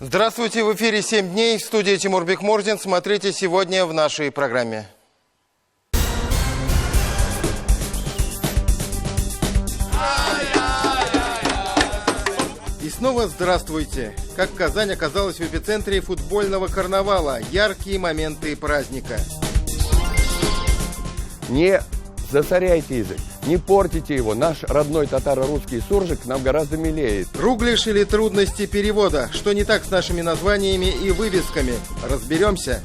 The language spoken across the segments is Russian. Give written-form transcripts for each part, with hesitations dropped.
Здравствуйте, в эфире «7 дней», в студии Тимур Бекмурзин. Смотрите сегодня в нашей программе. И снова здравствуйте. Как Казань оказалась в эпицентре футбольного карнавала. Яркие моменты праздника. Не засоряйте язык, не портите его. Наш родной татаро-русский суржик нам гораздо милее. Руглиш или трудности перевода? Что не так с нашими названиями и вывесками? Разберемся.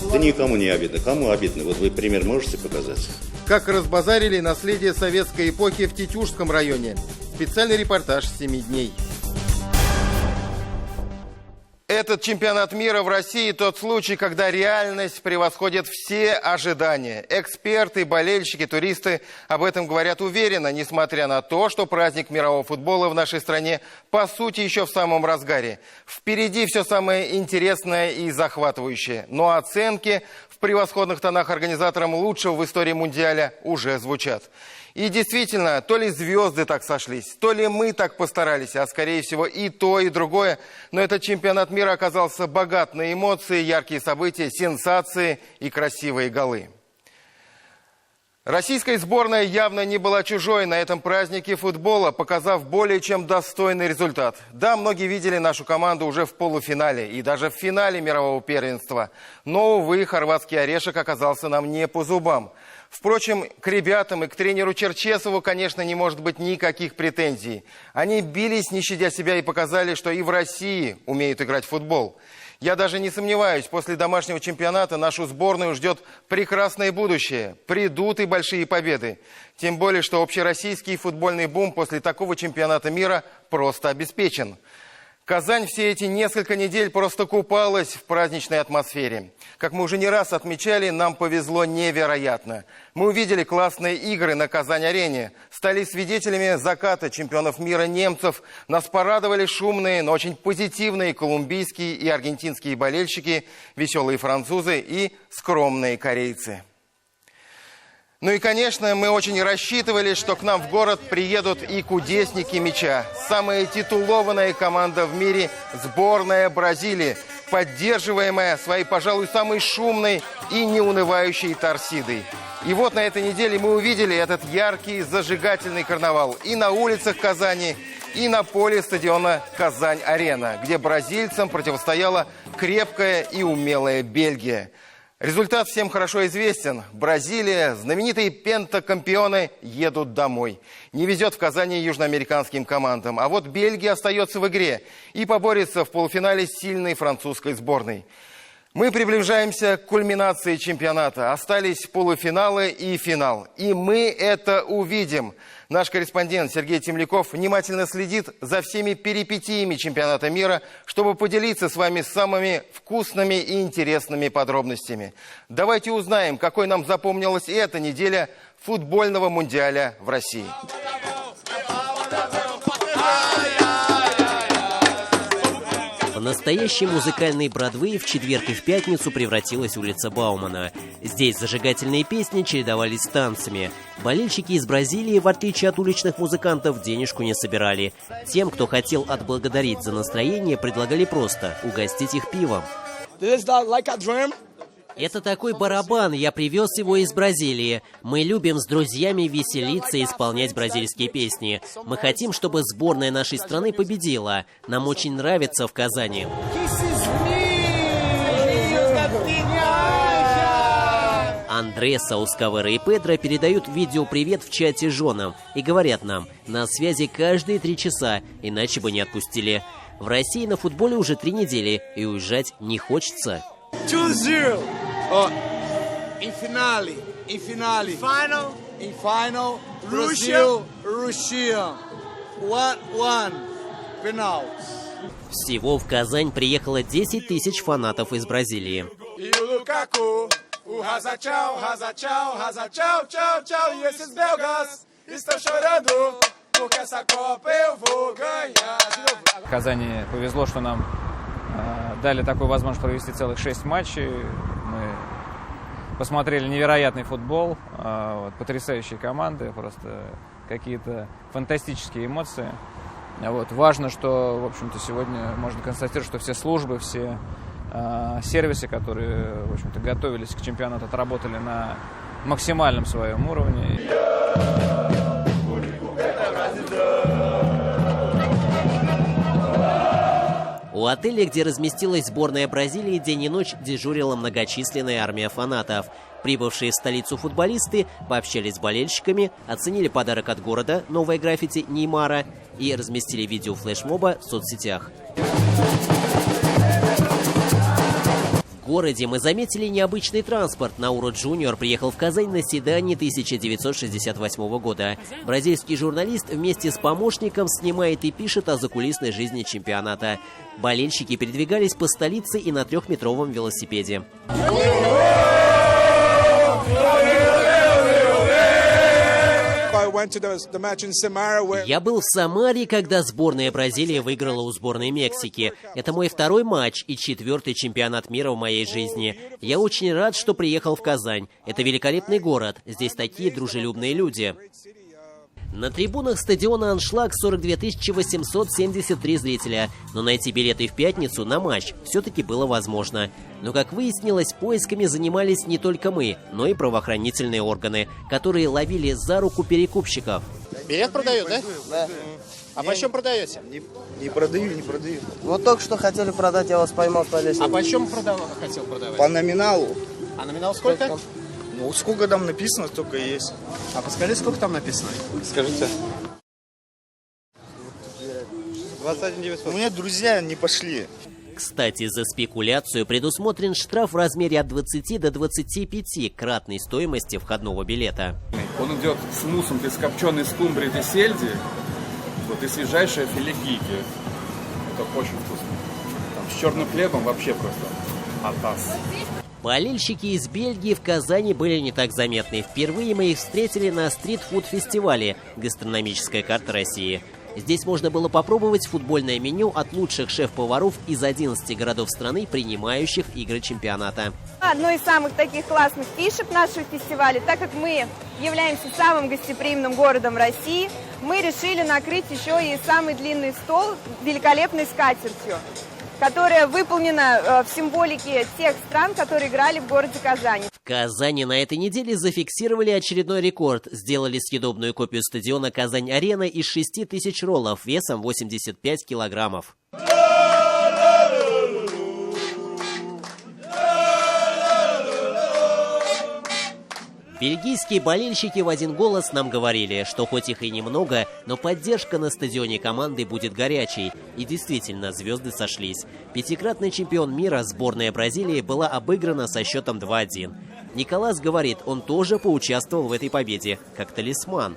Да никому не обидно. Кому обидно? Вот вы пример можете показать? Как разбазарили наследие советской эпохи в Тетюшском районе. Специальный репортаж «7 дней». Этот чемпионат мира в России тот случай, когда реальность превосходит все ожидания. Эксперты, болельщики, туристы об этом говорят уверенно, несмотря на то, что праздник мирового футбола в нашей стране по сути еще в самом разгаре. Впереди все самое интересное и захватывающее. Но оценки в превосходных тонах организаторам лучшего в истории Мундиаля уже звучат. И действительно, то ли звезды так сошлись, то ли мы так постарались, а скорее всего и то, и другое. Но этот чемпионат мира оказался богат на эмоции, яркие события, сенсации и красивые голы. Российская сборная явно не была чужой на этом празднике футбола, показав более чем достойный результат. Да, многие видели нашу команду уже в полуфинале и даже в финале мирового первенства. Но, увы, хорватский орешек оказался нам не по зубам. Впрочем, к ребятам и к тренеру Черчесову, конечно, не может быть никаких претензий. Они бились, не щадя себя, и показали, что и в России умеют играть в футбол. Я даже не сомневаюсь, после домашнего чемпионата нашу сборную ждет прекрасное будущее. Придут и большие победы. Тем более, что общероссийский футбольный бум после такого чемпионата мира просто обеспечен. Казань все эти несколько недель просто купалась в праздничной атмосфере. Как мы уже не раз отмечали, нам повезло невероятно. Мы увидели классные игры на Казань-арене, стали свидетелями заката чемпионов мира немцев. Нас порадовали шумные, но очень позитивные колумбийские и аргентинские болельщики, веселые французы и скромные корейцы. Ну и, конечно, мы очень рассчитывали, что к нам в город приедут и кудесники мяча. Самая титулованная команда в мире – сборная Бразилии, поддерживаемая своей, пожалуй, самой шумной и неунывающей торсидой. И вот на этой неделе мы увидели этот яркий, зажигательный карнавал и на улицах Казани, и на поле стадиона «Казань-арена», где бразильцам противостояла крепкая и умелая Бельгия. Результат всем хорошо известен. Бразилия, знаменитые пентакампионы, едут домой. Не везет в Казани южноамериканским командам. А вот Бельгия остается в игре и поборется в полуфинале с сильной французской сборной. Мы приближаемся к кульминации чемпионата. Остались полуфиналы и финал. И мы это увидим. Наш корреспондент Сергей Темляков внимательно следит за всеми перипетиями чемпионата мира, чтобы поделиться с вами самыми вкусными и интересными подробностями. Давайте узнаем, какой нам запомнилась эта неделя футбольного мундиаля в России. В настоящий музыкальный Бродвей в четверг и в пятницу превратилась улица Баумана. Здесь зажигательные песни чередовались с танцами. Болельщики из Бразилии, в отличие от уличных музыкантов, денежку не собирали. Тем, кто хотел отблагодарить за настроение, предлагали просто угостить их пивом. Это такой барабан, я привез его из Бразилии. Мы любим с друзьями веселиться и исполнять бразильские песни. Мы хотим, чтобы сборная нашей страны победила. Нам очень нравится в Казани. Андре, Саускавера и Педро передают видеопривет в чате женам и говорят нам: на связи каждые 3 часа, иначе бы не отпустили. В России на футболе уже 3 недели, и уезжать не хочется. 2-0. In finale. Final. Russia. 1-1. Final. Всего в Казань приехало 10 тысяч фанатов из Бразилии. Казани повезло, что нам дали такую возможность провести целых 6 матчей. Мы посмотрели невероятный футбол, потрясающие команды, просто какие-то фантастические эмоции. Вот. Важно, что, в общем-то, сегодня можно констатировать, что все службы, все сервисы, которые, в общем-то, готовились к чемпионату, отработали на максимальном своем уровне. У отеля, где разместилась сборная Бразилии, день и ночь дежурила многочисленная армия фанатов. Прибывшие в столицу футболисты пообщались с болельщиками, оценили подарок от города «Новое граффити» Неймара и разместили видео флешмоба в соцсетях. В городе мы заметили необычный транспорт. Науро Джуниор приехал в Казань на седане 1968 года. Бразильский журналист вместе с помощником снимает и пишет о закулисной жизни чемпионата. Болельщики передвигались по столице и на 3-метровом велосипеде. Я был в Самаре, когда сборная Бразилии выиграла у сборной Мексики. Это мой второй матч и 4-й чемпионат мира в моей жизни. Я очень рад, что приехал в Казань. Это великолепный город. Здесь такие дружелюбные люди. На трибунах стадиона «Аншлаг» 42 873 зрителя. Но найти билеты в пятницу на матч все-таки было возможно. Но, как выяснилось, поисками занимались не только мы, но и правоохранительные органы, которые ловили за руку перекупщиков. Билет продают, да? Да. А почем продаете? Не продаю. Вот только что хотели продать, я вас поймал по лестнице. А почем хотел продавать? По номиналу. А номинал сколько? Ну, сколько там написано, столько и есть. А подскажи, сколько там написано? Скажите. 21 900. У меня друзья не пошли. Кстати, за спекуляцию предусмотрен штраф в размере от 20 до 25 кратной стоимости входного билета. Он идет с муссом из копченой скумбрии и сельди, вот, и свежайшее филе кики. Это очень вкусно. Там, с черным хлебом вообще просто атас. Болельщики из Бельгии в Казани были не так заметны. Впервые мы их встретили на стрит-фуд-фестивале «Гастрономическая карта России». Здесь можно было попробовать футбольное меню от лучших шеф-поваров из 11 городов страны, принимающих игры чемпионата. Одной из самых таких классных фишек нашего фестиваля, так как мы являемся самым гостеприимным городом России, мы решили накрыть еще и самый длинный стол великолепной скатертью, которая выполнена в символике тех стран, которые играли в городе Казани. В Казани на этой неделе зафиксировали очередной рекорд. Сделали съедобную копию стадиона «Казань-Арена» из 6000 роллов весом 85 килограммов. Бельгийские болельщики в один голос нам говорили, что хоть их и немного, но поддержка на стадионе команды будет горячей. И действительно, звезды сошлись. Пятикратный чемпион мира сборная Бразилии была обыграна со счетом 2-1. Николас говорит, он тоже поучаствовал в этой победе, как талисман.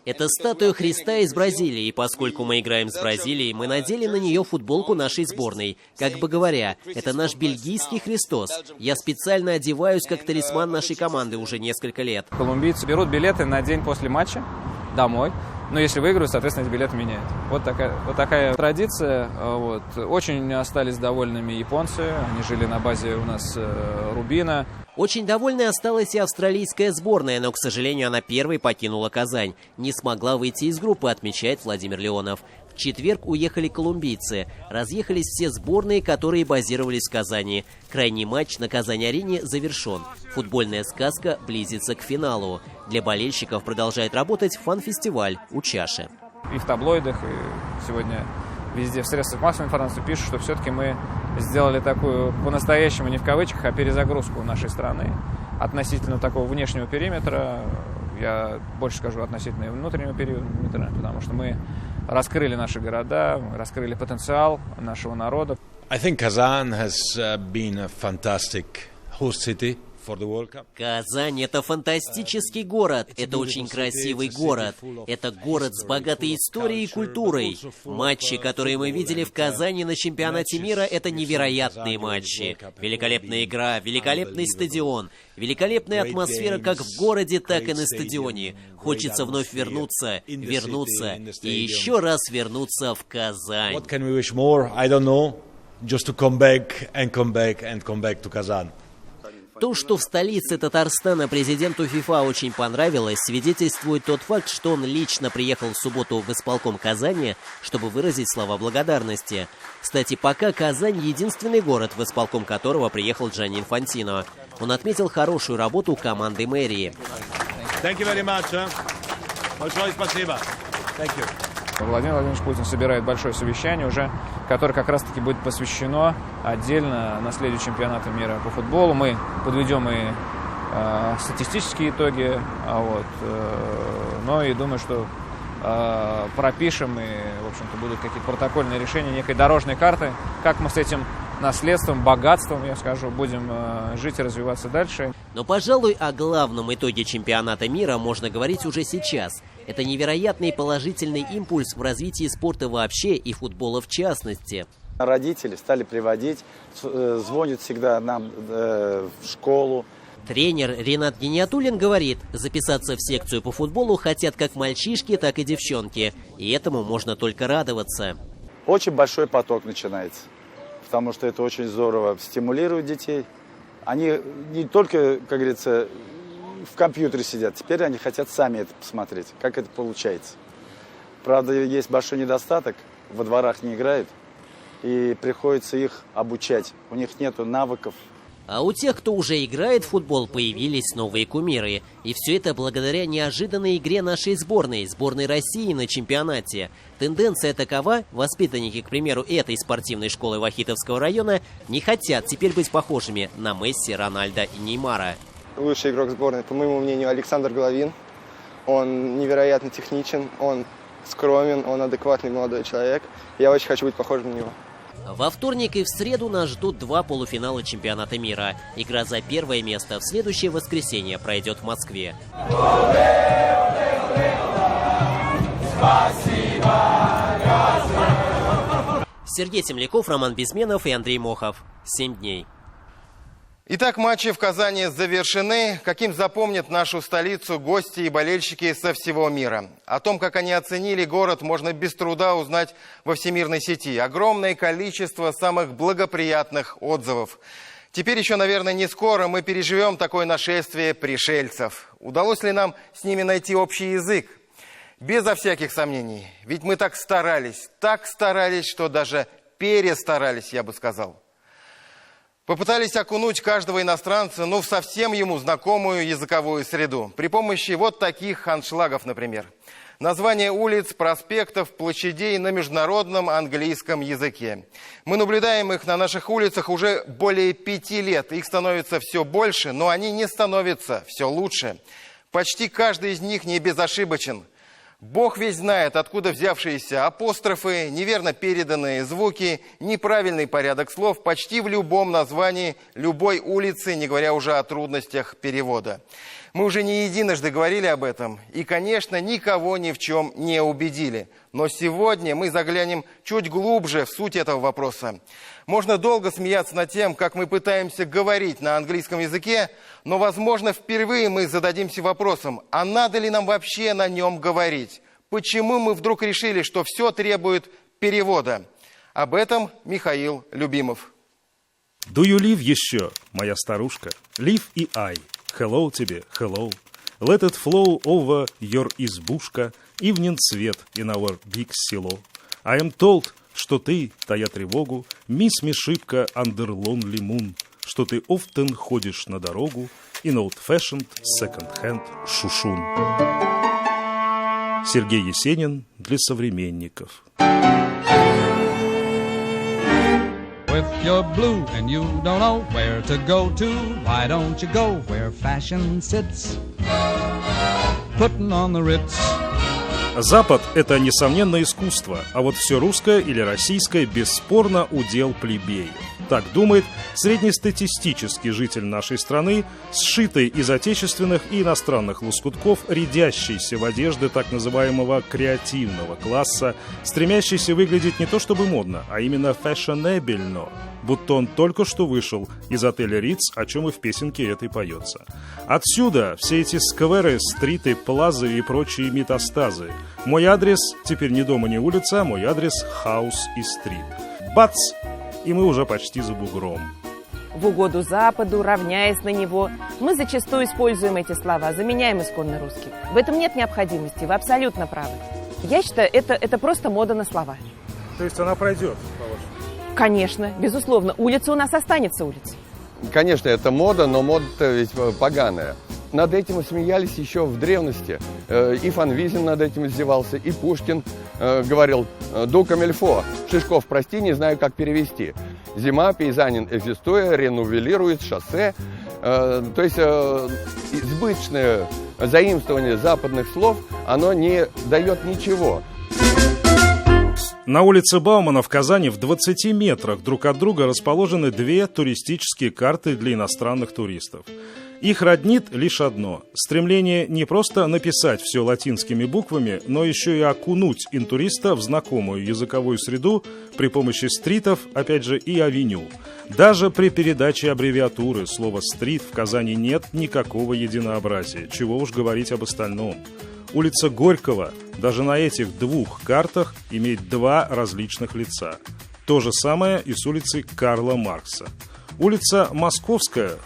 Это статуя Христа из Бразилии, и поскольку мы играем с Бразилией, мы надели на нее футболку нашей сборной. Как бы говоря, это наш бельгийский Христос. Я специально одеваюсь как талисман нашей команды уже несколько лет. Колумбийцы берут билеты на день после матча домой. Но если выиграют, соответственно, эти билеты меняют. Вот такая традиция. Вот. Очень остались довольными японцы. Они жили на базе у нас Рубина. Очень довольной осталась и австралийская сборная, но, к сожалению, она первой покинула Казань. Не смогла выйти из группы, отмечает Владимир Леонов. В четверг уехали колумбийцы. Разъехались все сборные, которые базировались в Казани. Крайний матч на Казань-арене завершен. Футбольная сказка близится к финалу. Для болельщиков продолжает работать фан-фестиваль у чаши. И в таблоидах, и сегодня везде в средствах массовой информации пишут, что все-таки мы сделали такую, по-настоящему, не в кавычках, а перезагрузку нашей страны относительно такого внешнего периметра. Я больше скажу относительно внутреннего периметра, потому что мы раскрыли наши города, мы раскрыли потенциал нашего народа. I think Kazan has been a fantastic host city for the World Cup. Казань – это фантастический город, это очень красивый город, это город с богатой историей и культурой. Матчи, которые мы видели в Казани на чемпионате мира, это невероятные матчи. Великолепная игра, великолепный стадион, великолепная атмосфера как в городе, так и на стадионе. Хочется вновь вернуться и еще раз вернуться в Казань. What can we wish more? I don't know. Just to come back and come back and come back to Kazan. То, что в столице Татарстана президенту ФИФА очень понравилось, свидетельствует тот факт, что он лично приехал в субботу в исполком Казани, чтобы выразить слова благодарности. Кстати, пока Казань — единственный город, в исполком которого приехал Джанни Инфантино. Он отметил хорошую работу команды мэрии. Владимир Владимирович Путин собирает большое совещание уже, которое как раз-таки будет посвящено отдельно наследию чемпионата мира по футболу. Мы подведем и статистические итоги, но и думаю, что пропишем, и, в общем-то, будут какие-то протокольные решения, некой дорожной карты, как мы с этим наследством, богатством, я скажу, будем жить и развиваться дальше. Но, пожалуй, о главном итоге чемпионата мира можно говорить уже сейчас. Это невероятный положительный импульс в развитии спорта вообще и футбола в частности. Родители стали приводить, звонят всегда нам в школу. Тренер Ренат Гениатуллин говорит, записаться в секцию по футболу хотят как мальчишки, так и девчонки. И этому можно только радоваться. Очень большой поток начинается, потому что это очень здорово стимулирует детей. Они не только, как говорится, в компьютере сидят, теперь они хотят сами это посмотреть, как это получается. Правда, есть большой недостаток, во дворах не играют, и приходится их обучать. У них нет навыков. А у тех, кто уже играет в футбол, появились новые кумиры. И все это благодаря неожиданной игре нашей сборной России на чемпионате. Тенденция такова: воспитанники, к примеру, этой спортивной школы Вахитовского района не хотят теперь быть похожими на Месси, Рональдо и Неймара. Лучший игрок сборной, по моему мнению, Александр Головин. Он невероятно техничен, он скромен, он адекватный молодой человек. Я очень хочу быть похожим на него. Во вторник и в среду нас ждут два полуфинала чемпионата мира. Игра за первое место в следующее воскресенье пройдет в Москве. Сергей Темляков, Роман Безменов и Андрей Мохов. 7 дней. Итак, матчи в Казани завершены. Каким запомнят нашу столицу гости и болельщики со всего мира? О том, как они оценили город, можно без труда узнать во всемирной сети. Огромное количество самых благоприятных отзывов. Теперь еще, наверное, не скоро мы переживем такое нашествие пришельцев. Удалось ли нам с ними найти общий язык? Безо всяких сомнений. Ведь мы так старались, что даже перестарались, я бы сказал. Попытались окунуть каждого иностранца, в совсем ему знакомую языковую среду. При помощи вот таких аншлагов, например. Названия улиц, проспектов, площадей на международном английском языке. Мы наблюдаем их на наших улицах уже более 5 лет. Их становится все больше, но они не становятся все лучше. Почти каждый из них не безошибочен. Бог весь знает, откуда взявшиеся апострофы, неверно переданные звуки, неправильный порядок слов почти в любом названии любой улицы, не говоря уже о трудностях перевода. Мы уже не единожды говорили об этом и, конечно, никого ни в чем не убедили. Но сегодня мы заглянем чуть глубже в суть этого вопроса. Можно долго смеяться над тем, как мы пытаемся говорить на английском языке, но, возможно, впервые мы зададимся вопросом, а надо ли нам вообще на нем говорить? Почему мы вдруг решили, что все требует перевода? Об этом Михаил Любимов. Do you live еще, моя старушка? Live и I. Hello тебе, hello. Let it flow over your избушка, evening свет in our big село. I am told, что ты, тая тревогу, мисс Мишипка under lonely moon, что ты often ходишь на дорогу in old-fashioned second-hand шушун. Сергей Есенин для современников. If you're blue and you don't know where to go to, why don't you go where fashion sits, putting on the Ritz. Запад – это, несомненно, искусство, а вот все русское или российское бесспорно удел плебеев. Так думает среднестатистический житель нашей страны, сшитый из отечественных и иностранных лоскутков, рядящийся в одежды так называемого креативного класса, стремящийся выглядеть не то чтобы модно, а именно фэшонебельно, будто он только что вышел из отеля Ritz, о чем и в песенке этой поется. Отсюда все эти скверы, стриты, плазы и прочие метастазы. Мой адрес теперь не дом и не улица, мой адрес хаус и стрит. Бац! И мы уже почти за бугром. в угоду Западу, равняясь на него. Мы зачастую используем эти слова, заменяем исконно русский. В этом нет необходимости, вы абсолютно правы. Я считаю, это просто мода на слова. То есть она пройдет, по-вашему? Конечно, безусловно. Улица у нас останется улицей. Конечно, это мода, но мода-то ведь поганая. Над этим смеялись еще в древности. И Фанвизин над этим издевался, и Пушкин говорил «ду камильфо». Шишков, прости, не знаю, как перевести. Зима, пейзанин экзистуя, ренувелирует шоссе. То есть избыточное заимствование западных слов, оно не дает ничего. На улице Баумана в Казани в 20 метрах друг от друга расположены две туристические карты для иностранных туристов. Их роднит лишь одно – стремление не просто написать все латинскими буквами, но еще и окунуть интуриста в знакомую языковую среду при помощи стритов, опять же, и авеню. Даже при передаче аббревиатуры слова «стрит» в Казани нет никакого единообразия, чего уж говорить об остальном. Улица Горького даже на этих двух картах имеет два различных лица. То же самое и с улицей Карла Маркса. Улица Московская,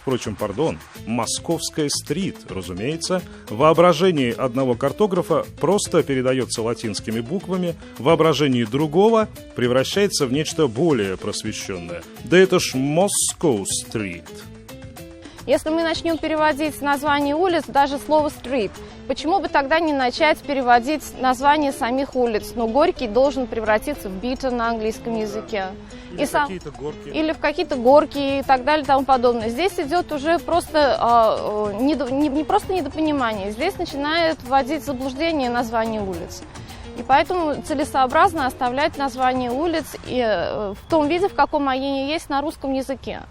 Московская стрит, разумеется, в воображении одного картографа просто передается латинскими буквами, в воображении другого превращается в нечто более просвещенное. Да это ж Moscow Street. Если мы начнем переводить название улиц, даже слово «street», почему бы тогда не начать переводить название самих улиц? Но Горький должен превратиться в Биттон на английском языке. Или в какие-то горки и так далее и тому подобное. Здесь идет уже просто не просто недопонимание, здесь начинает вводить в заблуждение название улиц. И поэтому целесообразно оставлять название улиц в том виде, в каком они есть на русском языке.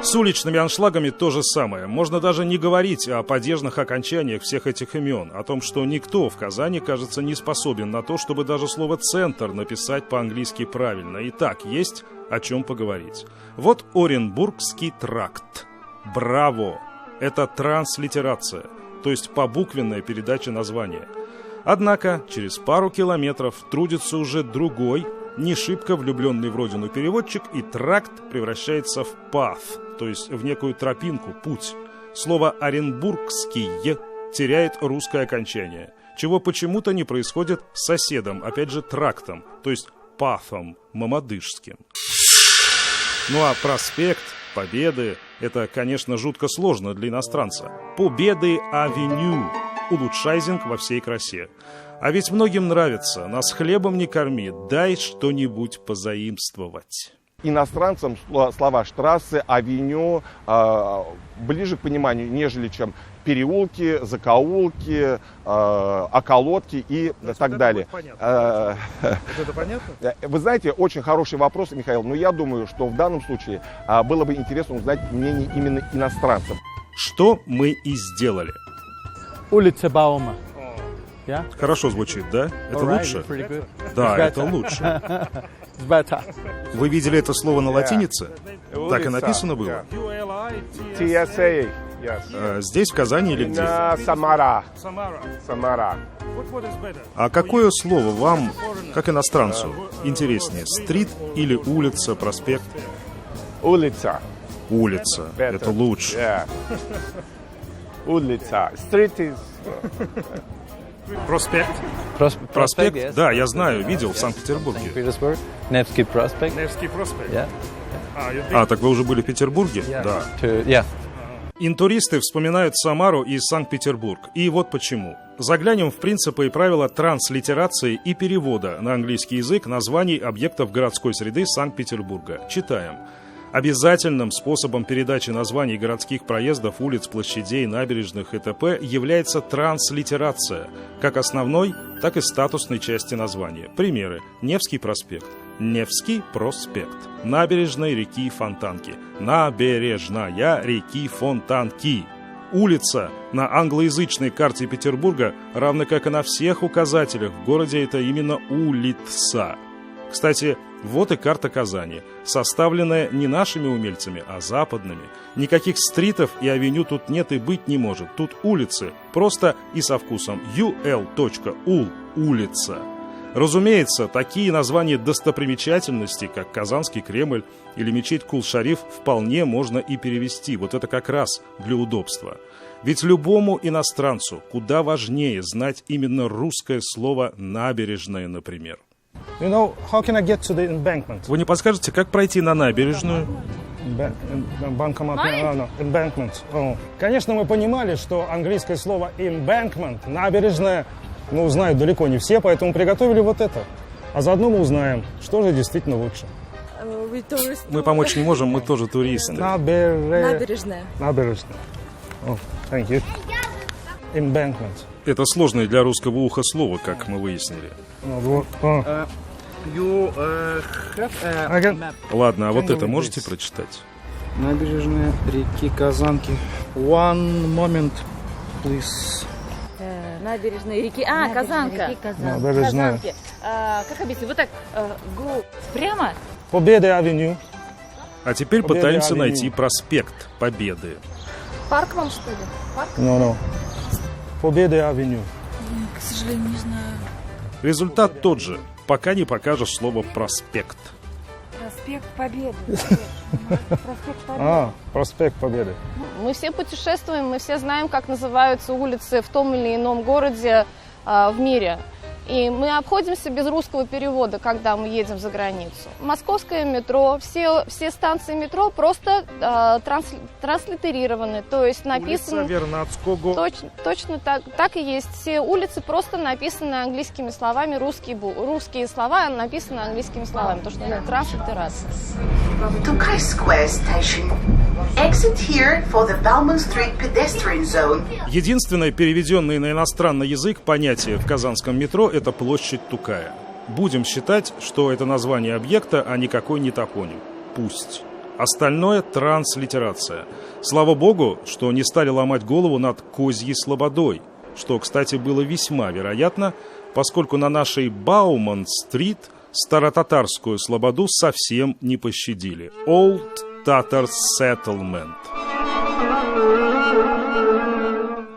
С уличными аншлагами то же самое. Можно даже не говорить о падежных окончаниях всех этих имен, о том, что никто в Казани, кажется, не способен на то, чтобы даже слово «центр» написать по-английски правильно. И так, есть о чем поговорить. Вот Оренбургский тракт. Браво! Это транслитерация, то есть побуквенная передача названия. Однако через пару километров трудится уже другой, не шибко влюбленный в родину переводчик, и тракт превращается в path, то есть в некую тропинку, путь. Слово «оренбургский» теряет русское окончание, чего почему-то не происходит с соседом, опять же трактом, то есть пафом мамадышским. Ну а проспект Победы – это, конечно, жутко сложно для иностранца. Победы авеню, улучшайзинг во всей красе. А ведь многим нравится «нас хлебом не корми, дай что-нибудь позаимствовать». Иностранцам слова «штрассы», «авеню» ближе к пониманию, нежели чем переулки, закоулки, околотки и так далее. Это понятно? Вы знаете, очень хороший вопрос, Михаил, но я думаю, что в данном случае было бы интересно узнать мнение именно иностранцев. Что мы и сделали. Улица Баума. Хорошо звучит, да? Это лучше? Да, это лучше. Вы видели это слово на латинице? Так и написано было? TSA. Здесь, в Казани или где? Самара. А какое слово вам, как иностранцу, интереснее? Стрит или улица, проспект? Улица. Улица. Это лучше. Улица. Стрит is... Проспект? Проспект? Да, я знаю, видел в Санкт-Петербурге. Невский проспект. Невский проспект. Так вы уже были в Петербурге? Да. Интуристы вспоминают Самару и Санкт-Петербург. И вот почему. Заглянем в принципы и правила транслитерации и перевода на английский язык названий объектов городской среды Санкт-Петербурга. Читаем. Обязательным способом передачи названий городских проездов, улиц, площадей, набережных и т.п. является транслитерация, как основной, так и статусной части названия. Примеры. Невский проспект. Невский проспект. Набережной реки Фонтанки. Набережная реки Фонтанки. Улица на англоязычной карте Петербурга, равно как и на всех указателях в городе, это именно улица. Кстати, вот и карта Казани, составленная не нашими умельцами, а западными. Никаких стритов и авеню тут нет и быть не может. Тут улицы, просто и со вкусом. ul.ul – улица. Разумеется, такие названия достопримечательностей, как Казанский Кремль или мечеть Кул-Шариф, вполне можно и перевести. Вот это как раз для удобства. Ведь любому иностранцу куда важнее знать именно русское слово «набережная», например. You know, how can I get to the embankment? Вы не подскажете, как пройти на набережную? Embankment. Oh. Конечно, мы понимали, что английское слово embankment, набережная, знают далеко не все, поэтому приготовили вот это. А заодно мы узнаем, что же действительно лучше. Мы помочь не можем, мы тоже туристы. Набережная. Набережная. Oh, thank you. Embankment. Это сложное для русского уха слово, как мы выяснили. Ладно, а вот это можете прочитать? Набережная реки Казанки. One moment, please. Набережная реки... Казанка. Набережная. Казанки. Как объяснить? Вот так, go прямо? Победы-авеню. А теперь Победы пытаемся авеню. найти проспект Победы. Парк вам, что ли? Парк? No. Победы-авеню. К сожалению, не знаю. Результат тот же, пока не покажешь слово «проспект». Проспект Победы. Проспект Победы. Проспект Победы. Мы все путешествуем, мы все знаем, как называются улицы в том или ином городе в мире. И мы обходимся без русского перевода, когда мы едем за границу. Московское метро, все станции метро просто транслитерированы, то есть написаны... Улица Вернадского. Точно так и есть. Все улицы просто написаны английскими словами, русские слова написаны английскими словами, то, что это транслитерация. Tokaj Square Station. Exit here for the Bauman Street pedestrian zone. Единственное переведенное на иностранный язык понятие в казанском метро – это площадь Тукая. Будем считать, что это название объекта, а никакой не топоним. Пусть. Остальное – транслитерация. Слава богу, что не стали ломать голову над Козьей Слободой, что, кстати, было весьма вероятно, поскольку на нашей Бауман-стрит старотатарскую слободу совсем не пощадили. Old Tatar Settlement.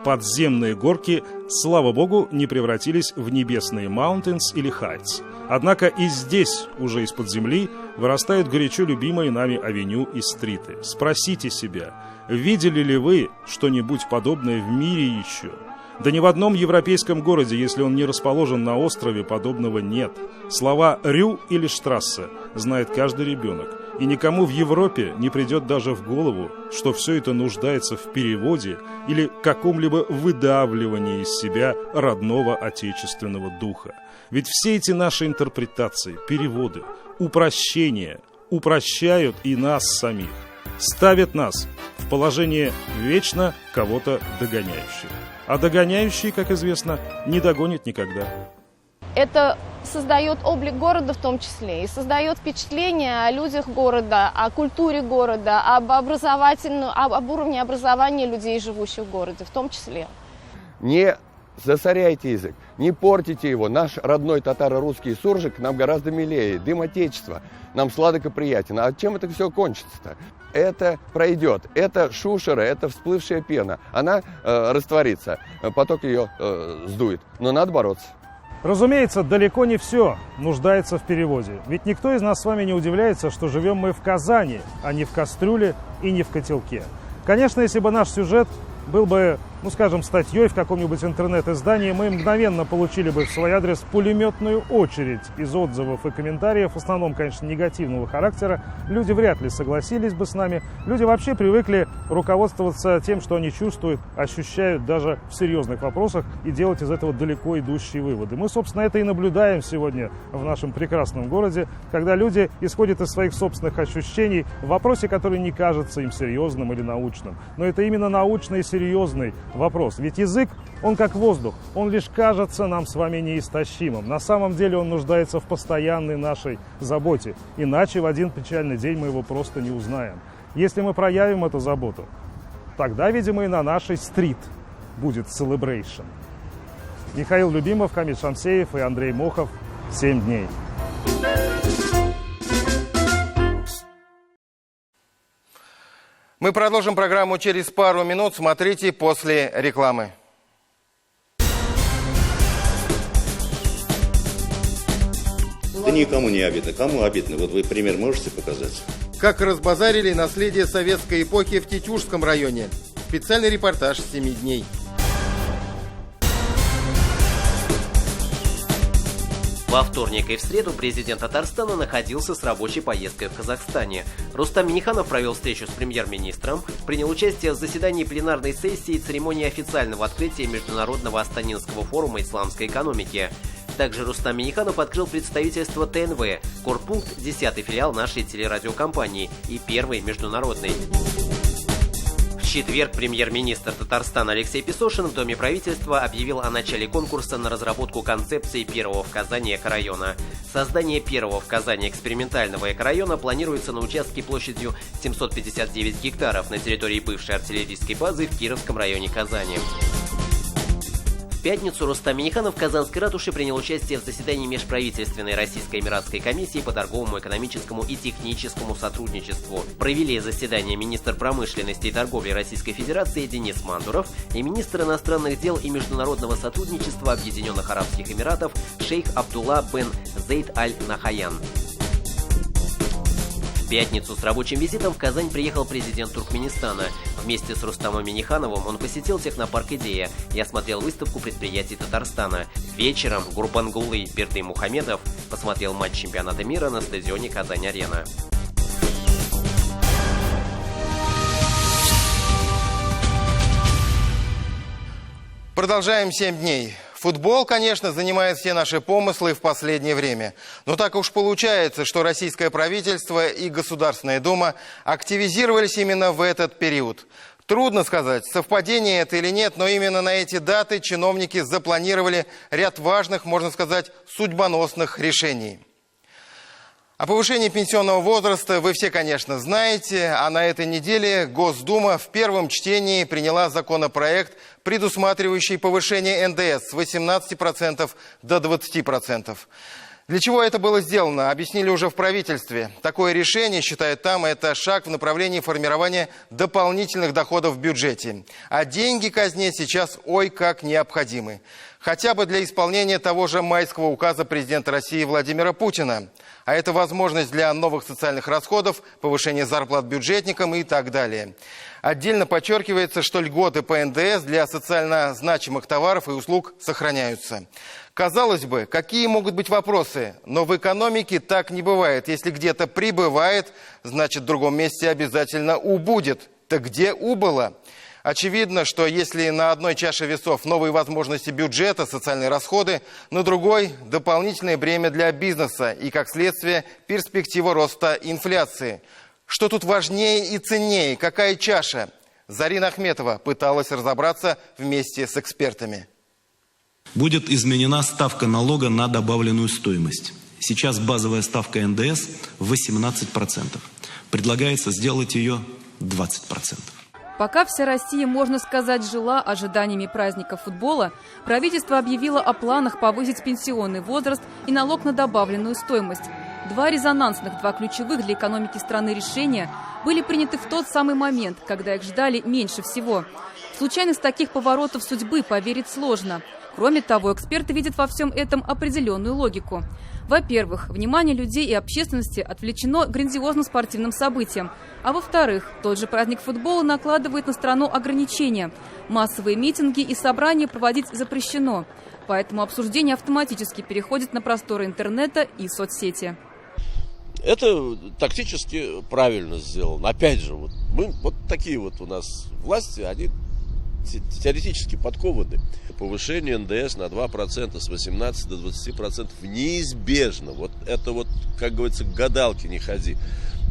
Подземные горки, слава богу, не превратились в небесные Mountains или Heights. Однако и здесь, уже из-под земли, вырастают горячо любимые нами авеню и стриты. Спросите себя, видели ли вы что-нибудь подобное в мире еще? Да ни в одном европейском городе, если он не расположен на острове, подобного нет. Слова «рю» или «штрассе» знает каждый ребенок. И никому в Европе не придет даже в голову, что все это нуждается в переводе или каком-либо выдавливании из себя родного отечественного духа. Ведь все эти наши интерпретации, переводы, упрощения упрощают и нас самих, ставят нас в положение вечно кого-то догоняющих. А догоняющий, как известно, не догонит никогда. Это создает облик города в том числе и создает впечатление о людях города, о культуре города, об уровне образования людей, живущих в городе в том числе. Не засоряйте язык, не портите его. Наш родной татаро-русский суржик нам гораздо милее. Дым отечества нам сладок и приятен. А чем это все кончится-то? Это пройдет. Это шушера, это всплывшая пена. Она растворится, поток ее сдует. Но надо бороться. Разумеется, далеко не все нуждается в переводе. Ведь никто из нас с вами не удивляется, что живем мы в Казани, а не в кастрюле и не в котелке. Конечно, если бы наш сюжет был бы, скажем, статьей в каком-нибудь интернет-издании, мы мгновенно получили бы в свой адрес пулеметную очередь из отзывов и комментариев, в основном, конечно, негативного характера. Люди вряд ли согласились бы с нами. Люди вообще привыкли руководствоваться тем, что они чувствуют, ощущают даже в серьезных вопросах и делать из этого далеко идущие выводы. Мы, собственно, это и наблюдаем сегодня в нашем прекрасном городе, когда люди исходят из своих собственных ощущений в вопросе, который не кажется им серьезным или научным. Но это именно научный и серьезный вопрос. Ведь язык, он как воздух, он лишь кажется нам с вами неистощимым. На самом деле он нуждается в постоянной нашей заботе. Иначе в один печальный день мы его просто не узнаем. Если мы проявим эту заботу, тогда, видимо, и на нашей стрит будет celebration. Михаил Любимов, Хамид Шамсеев и Андрей Мохов. 7 дней. Мы продолжим программу через пару минут. Смотрите после рекламы. никому не обидно. Кому обидно? Вот вы пример можете показать? Как разбазарили наследие советской эпохи в Тетюшском районе. Специальный репортаж «7 дней». Во вторник и в среду президент Татарстана находился с рабочей поездкой в Казахстане. Рустам Минниханов провел встречу с премьер-министром, принял участие в заседании пленарной сессии и церемонии официального открытия Международного Астанинского форума исламской экономики. Также Рустам Минниханов открыл представительство ТНВ, корпункт 10-й филиал нашей телерадиокомпании и первый международный. В четверг премьер-министр Татарстана Алексей Песошин в Доме правительства объявил о начале конкурса на разработку концепции первого в Казани экорайона. Создание первого в Казани экспериментального экорайона планируется на участке площадью 759 гектаров на территории бывшей артиллерийской базы в Кировском районе Казани. В пятницу Рустам Минниханов в Казанской ратуше принял участие в заседании межправительственной российско-эмиратской комиссии по торговому, экономическому и техническому сотрудничеству. Провели заседание министр промышленности и торговли Российской Федерации Денис Мандуров и министр иностранных дел и международного сотрудничества Объединенных Арабских Эмиратов шейх Абдулла бен Зейд аль-Нахаян. В пятницу с рабочим визитом в Казань приехал президент Туркменистана. Вместе с Рустамом Миннихановым он посетил технопарк «Идея» и осмотрел выставку предприятий Татарстана. Вечером Гурбангулы Бердымухамедов посмотрел матч чемпионата мира на стадионе «Казань-Арена». Продолжаем 7 дней. Футбол, конечно, занимает все наши помыслы в последнее время. Но так уж получается, что российское правительство и Государственная Дума активизировались именно в этот период. Трудно сказать, совпадение это или нет, но именно на эти даты чиновники запланировали ряд важных, можно сказать, судьбоносных решений. О повышении пенсионного возраста вы все, конечно, знаете, а на этой неделе Госдума в первом чтении приняла законопроект, предусматривающий повышение НДС с 18% до 20%. Для чего это было сделано, объяснили уже в правительстве. Такое решение, считают там, это шаг в направлении формирования дополнительных доходов в бюджете. А деньги казне сейчас ой как необходимы. Хотя бы для исполнения того же майского указа президента России Владимира Путина. А это возможность для новых социальных расходов, повышения зарплат бюджетникам и так далее. Отдельно подчеркивается, что льготы по НДС для социально значимых товаров и услуг сохраняются. Казалось бы, какие могут быть вопросы? Но в экономике так не бывает. Если где-то прибывает, значит в другом месте обязательно убудет. Так где убыло? Очевидно, что если на одной чаше весов новые возможности бюджета, социальные расходы, на другой – дополнительное бремя для бизнеса и, как следствие, перспектива роста инфляции. Что тут важнее и ценнее? Какая чаша? Зарина Ахметова пыталась разобраться вместе с экспертами. Будет изменена ставка налога на добавленную стоимость. Сейчас базовая ставка НДС 18%. Предлагается сделать ее 20%. Пока вся Россия, можно сказать, жила ожиданиями праздника футбола, правительство объявило о планах повысить пенсионный возраст и налог на добавленную стоимость. Два резонансных, два ключевых для экономики страны решения были приняты в тот самый момент, когда их ждали меньше всего. В случайность таких поворотов судьбы поверить сложно. Кроме того, эксперты видят во всем этом определенную логику. Во-первых, внимание людей и общественности отвлечено грандиозным спортивным событием. А во-вторых, тот же праздник футбола накладывает на страну ограничения. Массовые митинги и собрания проводить запрещено. Поэтому обсуждение автоматически переходит на просторы интернета и соцсети. Это тактически правильно сделано. Опять же, вот такие вот у нас власти, они теоретически подкованы. Повышение НДС на 2% с 18 до 20% неизбежно. Вот это вот, как говорится, к гадалке не ходи.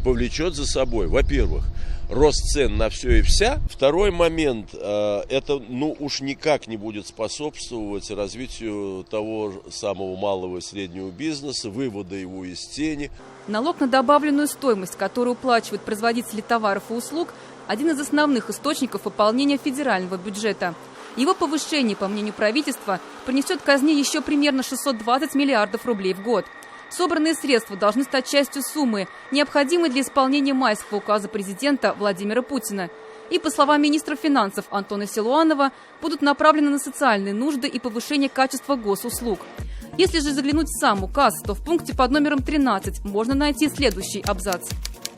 Повлечет за собой, во-первых, рост цен на все и вся. Второй момент, это уж никак не будет способствовать развитию того самого малого и среднего бизнеса, вывода его из тени. Налог на добавленную стоимость, которую уплачивают производители товаров и услуг, один из основных источников пополнения федерального бюджета. Его повышение, по мнению правительства, принесет казне еще примерно 620 миллиардов рублей в год. Собранные средства должны стать частью суммы, необходимой для исполнения майского указа президента Владимира Путина. И, по словам министра финансов Антона Силуанова, будут направлены на социальные нужды и повышение качества госуслуг. Если же заглянуть в сам указ, то в пункте под номером 13 можно найти следующий абзац.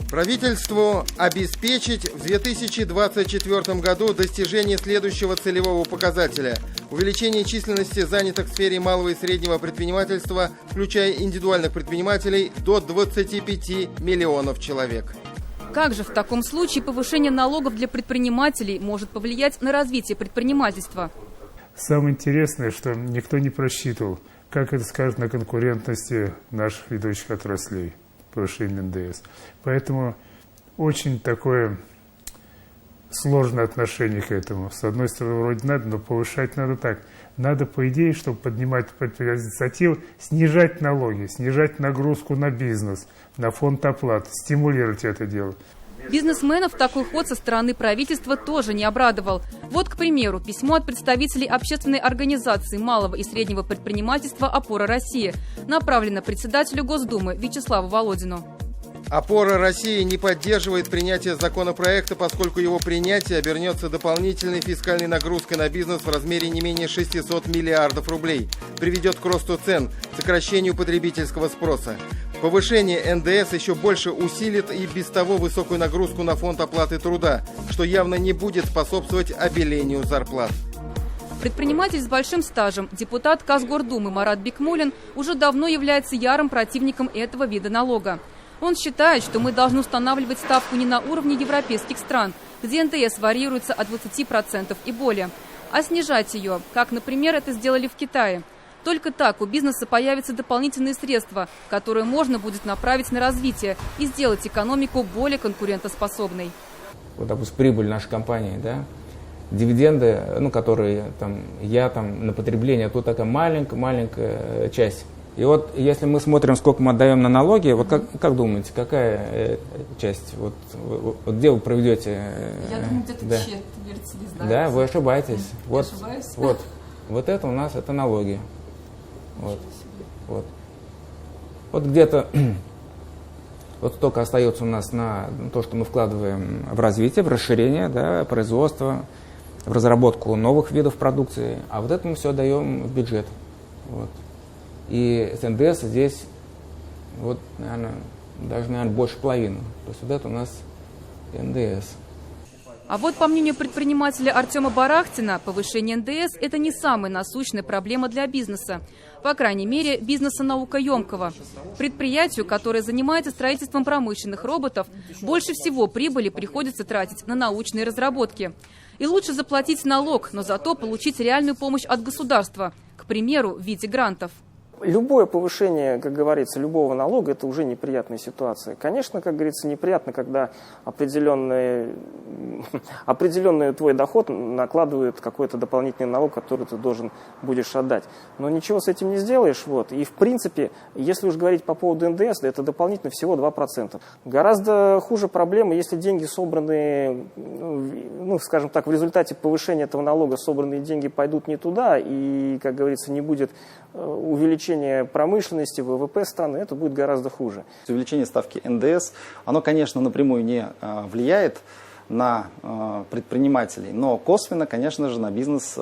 Правительству обеспечить в 2024 году достижение следующего целевого показателя – увеличение численности занятых в сфере малого и среднего предпринимательства, включая индивидуальных предпринимателей, до 25 миллионов человек. Как же в таком случае повышение налогов для предпринимателей может повлиять на развитие предпринимательства? Самое интересное, что никто не просчитывал, как это скажет на конкурентности наших ведущих отраслей, повышение НДС. Поэтому очень такое сложное отношение к этому. С одной стороны, вроде надо, но повышать надо так. Надо, по идее, чтобы поднимать инициативу, снижать налоги, снижать нагрузку на бизнес, на фонд оплаты, стимулировать это дело. Бизнесменов такой ход со стороны правительства тоже не обрадовал. Вот, к примеру, письмо от представителей общественной организации малого и среднего предпринимательства «Опора России», направлено председателю Госдумы Вячеславу Володину. «Опора России» не поддерживает принятие законопроекта, поскольку его принятие обернется дополнительной фискальной нагрузкой на бизнес в размере не менее 600 миллиардов рублей, приведет к росту цен, сокращению потребительского спроса. Повышение НДС еще больше усилит и без того высокую нагрузку на фонд оплаты труда, что явно не будет способствовать обелению зарплат. Предприниматель с большим стажем, депутат Казгордумы Марат Бикмуллин уже давно является ярым противником этого вида налога. Он считает, что мы должны устанавливать ставку не на уровне европейских стран, где НДС варьируется от 20% и более, а снижать ее, как, например, это сделали в Китае. Только так у бизнеса появятся дополнительные средства, которые можно будет направить на развитие и сделать экономику более конкурентоспособной. Вот, допустим, прибыль нашей компании, да, дивиденды, которые я на потребление, тут такая маленькая часть. И вот если мы смотрим, сколько мы отдаем на налоги, вот как думаете, какая часть, вот где вы проведете? Я думаю, где-то четверть, не знаю. Да, вы ошибаетесь. Я ошибаюсь? Вот это у нас, это налоги. Вот где-то вот столько остается у нас на то, что мы вкладываем в развитие, в расширение, да, производства, в разработку новых видов продукции, а вот это мы все даем в бюджет. Вот. И с НДС здесь, вот, наверное, больше половины. То есть вот это у нас НДС. А вот по мнению предпринимателя Артема Барахтина, повышение НДС – это не самая насущная проблема для бизнеса. По крайней мере, бизнеса наукоемкого. Предприятию, которое занимается строительством промышленных роботов, больше всего прибыли приходится тратить на научные разработки. И лучше заплатить налог, но зато получить реальную помощь от государства, к примеру, в виде грантов. Любое повышение, как говорится, любого налога – это уже неприятная ситуация. Конечно, как говорится, неприятно, когда определенный твой доход накладывает какой-то дополнительный налог, который ты должен будешь отдать. Но ничего с этим не сделаешь. Вот. И в принципе, если уж говорить по поводу НДС, это дополнительно всего 2%. Гораздо хуже проблема, если деньги собранные, скажем так, в результате повышения этого налога собранные деньги пойдут не туда, и, как говорится, не будет увеличение промышленности, ВВП страны, это будет гораздо хуже. Увеличение ставки НДС, оно, конечно, напрямую не влияет на предпринимателей, но косвенно, конечно же, на бизнес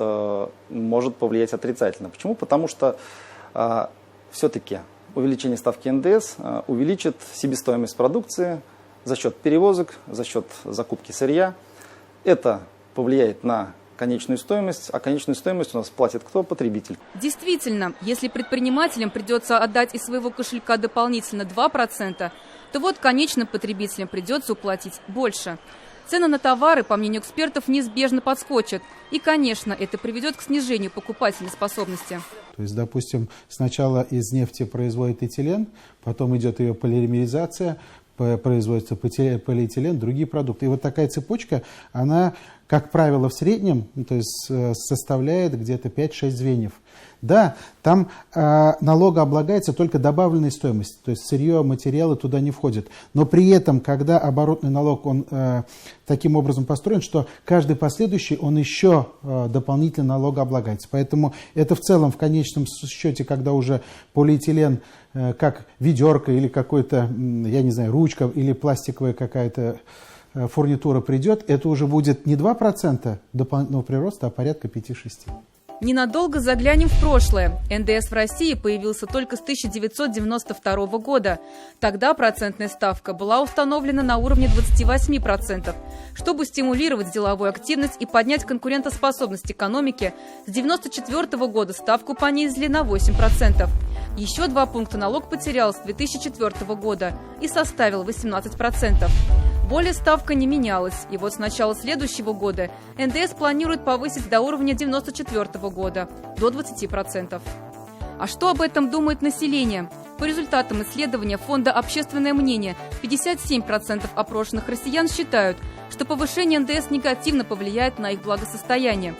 может повлиять отрицательно. Почему? Потому что все-таки увеличение ставки НДС увеличит себестоимость продукции за счет перевозок, за счет закупки сырья. Это повлияет на конечную стоимость, а конечную стоимость у нас платит кто? Потребитель. Действительно, если предпринимателям придется отдать из своего кошелька дополнительно 2%, то вот конечным потребителям придется уплатить больше. Цены на товары, по мнению экспертов, неизбежно подскочат. И, конечно, это приведет к снижению покупательной способности. То есть, допустим, сначала из нефти производят этилен, потом идет ее полимеризация, производится полиэтилен, другие продукты. И вот такая цепочка, она, как правило, в среднем, то есть, составляет где-то 5-6 звеньев. Да, там налогооблагается только добавленная стоимость, то есть сырье, материалы туда не входят. Но при этом, когда оборотный налог, он таким образом построен, что каждый последующий, он еще дополнительно налогооблагается. Поэтому это в целом, в конечном счете, когда уже полиэтилен, как ведерко или какой-то, я не знаю, ручка или пластиковая какая-то фурнитура придет, это уже будет не 2% дополнительного прироста, а порядка 5-6%. Ненадолго заглянем в прошлое. НДС в России появился только с 1992 года. Тогда процентная ставка была установлена на уровне 28%. Чтобы стимулировать деловую активность и поднять конкурентоспособность экономики, с 1994 года ставку понизили на 8%. Еще 2 пункта налог потерял с 2004 года и составил 18%. Более ставка не менялась, и вот с начала следующего года НДС планирует повысить до уровня 1994 года, до 20%. А что об этом думает население? По результатам исследования Фонда «Общественное мнение» 57% опрошенных россиян считают, что повышение НДС негативно повлияет на их благосостояние.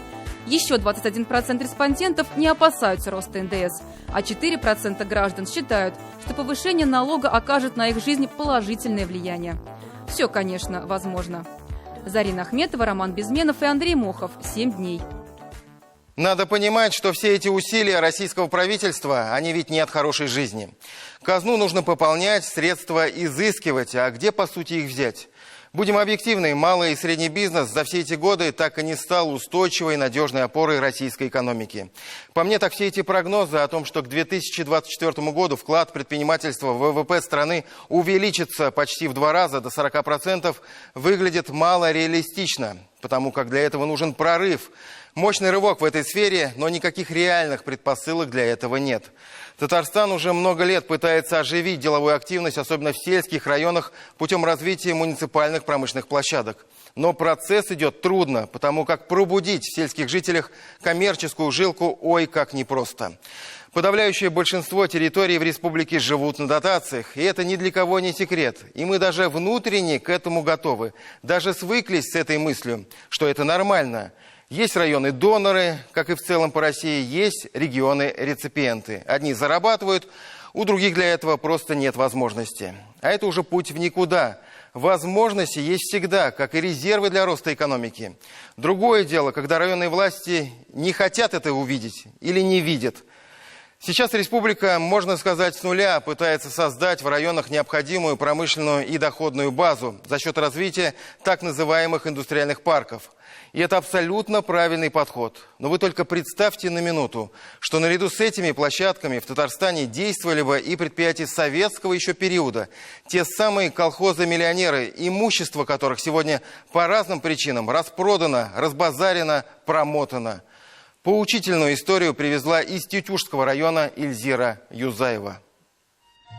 Еще 21% респондентов не опасаются роста НДС, а 4% граждан считают, что повышение налога окажет на их жизнь положительное влияние. Все, конечно, возможно. Зарина Ахметова, Роман Безменов и Андрей Мохов. 7 дней. Надо понимать, что все эти усилия российского правительства, они ведь не от хорошей жизни. Казну нужно пополнять, средства изыскивать, а где, по сути, их взять? Будем объективны, малый и средний бизнес за все эти годы так и не стал устойчивой и надежной опорой российской экономики. По мне, так все эти прогнозы о том, что к 2024 году вклад предпринимательства в ВВП страны увеличится почти в 2 раза, до 40%, выглядят мало реалистично, потому как для этого нужен прорыв. Мощный рывок в этой сфере, но никаких реальных предпосылок для этого нет. Татарстан уже много лет пытается оживить деловую активность, особенно в сельских районах, путем развития муниципальных промышленных площадок. Но процесс идет трудно, потому как пробудить в сельских жителях коммерческую жилку ой как непросто. Подавляющее большинство территорий в республике живут на дотациях, и это ни для кого не секрет. И мы даже внутренне к этому готовы, даже свыклись с этой мыслью, что это нормально. Есть районы-доноры, как и в целом по России, есть регионы-реципиенты. Одни зарабатывают, у других для этого просто нет возможности. А это уже путь в никуда. Возможности есть всегда, как и резервы для роста экономики. Другое дело, когда районные власти не хотят это увидеть или не видят. Сейчас республика, можно сказать, с нуля пытается создать в районах необходимую промышленную и доходную базу за счет развития так называемых индустриальных парков. И это абсолютно правильный подход. Но вы только представьте на минуту, что наряду с этими площадками в Татарстане действовали бы и предприятия советского еще периода. Те самые колхозы-миллионеры, имущество которых сегодня по разным причинам распродано, разбазарено, промотано. Поучительную историю привезла из Тетюшского района Ильзира Юзаева.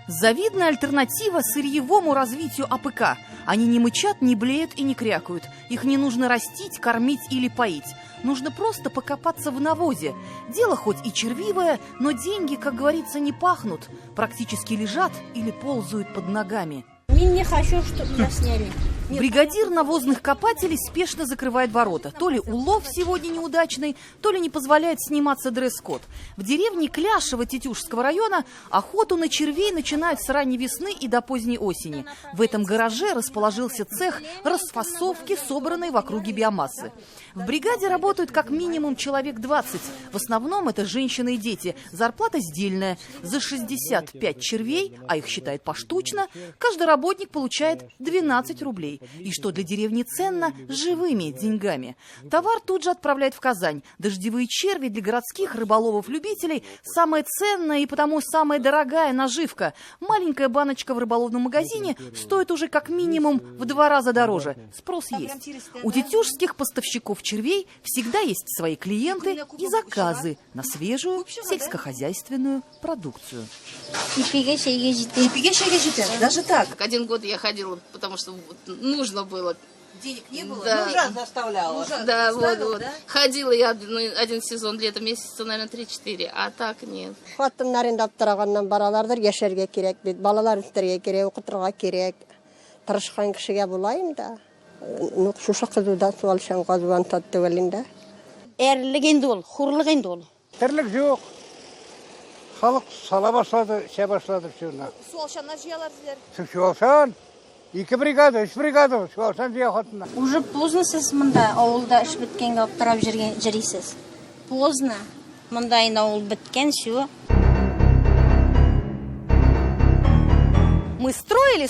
Завидная альтернатива сырьевому развитию АПК. Они не мычат, не блеют и не крякают. Их не нужно растить, кормить или поить. Нужно просто покопаться в навозе. Дело хоть и червивое, но деньги, как говорится, не пахнут. Практически лежат или ползают под ногами. Я не хочу, чтобы меня сняли. Бригадир навозных копателей спешно закрывает ворота. То ли улов сегодня неудачный, то ли не позволяет сниматься дресс-код. В деревне Кляшево Тетюшского района охоту на червей начинают с ранней весны и до поздней осени. В этом гараже расположился цех расфасовки, собранной в округе биомассы. В бригаде работают как минимум человек 20. В основном это женщины и дети. Зарплата сдельная. За 65 червей, а их считают поштучно, каждый работник получает 12 рублей. И что для деревни ценно, живыми деньгами. Товар тут же отправляют в Казань. Дождевые черви для городских рыболовов-любителей самая ценная и потому самая дорогая наживка. Маленькая баночка в рыболовном магазине стоит уже как минимум в 2 раза дороже. Спрос есть. У тетюшских поставщиков червей всегда есть свои клиенты и заказы на свежую сельскохозяйственную продукцию. Даже так? 1 год я ходила, потому что нужно было. Денег не было? Да. Нужа заставляла. Да, Заставила, вот. Да? Ходила я один сезон, летом месяца, наверное, 3-4, а так нет. Хатыннарын таптырганнан баралардыр яшәргә кирәк бит. Балалар үстәргә кирәк, укытырга кирәк. Тырышкан кешегә булайым да. Шушы кызудан суалшан казуан татты белинде. Эрлек инде ул, хурлык инде ул. Терлек жоқ. Халық сала башлады, іше башлады всюна. Суалшаннар жияларсыздар. Суалшан. 2 бригада, 3 бригада суалшан жия хатына. Уже поздно сез мында авылда эш биткәнгә аптырап йөрисез. Поздно. Мында инде авыл биткән, всё. Мы строили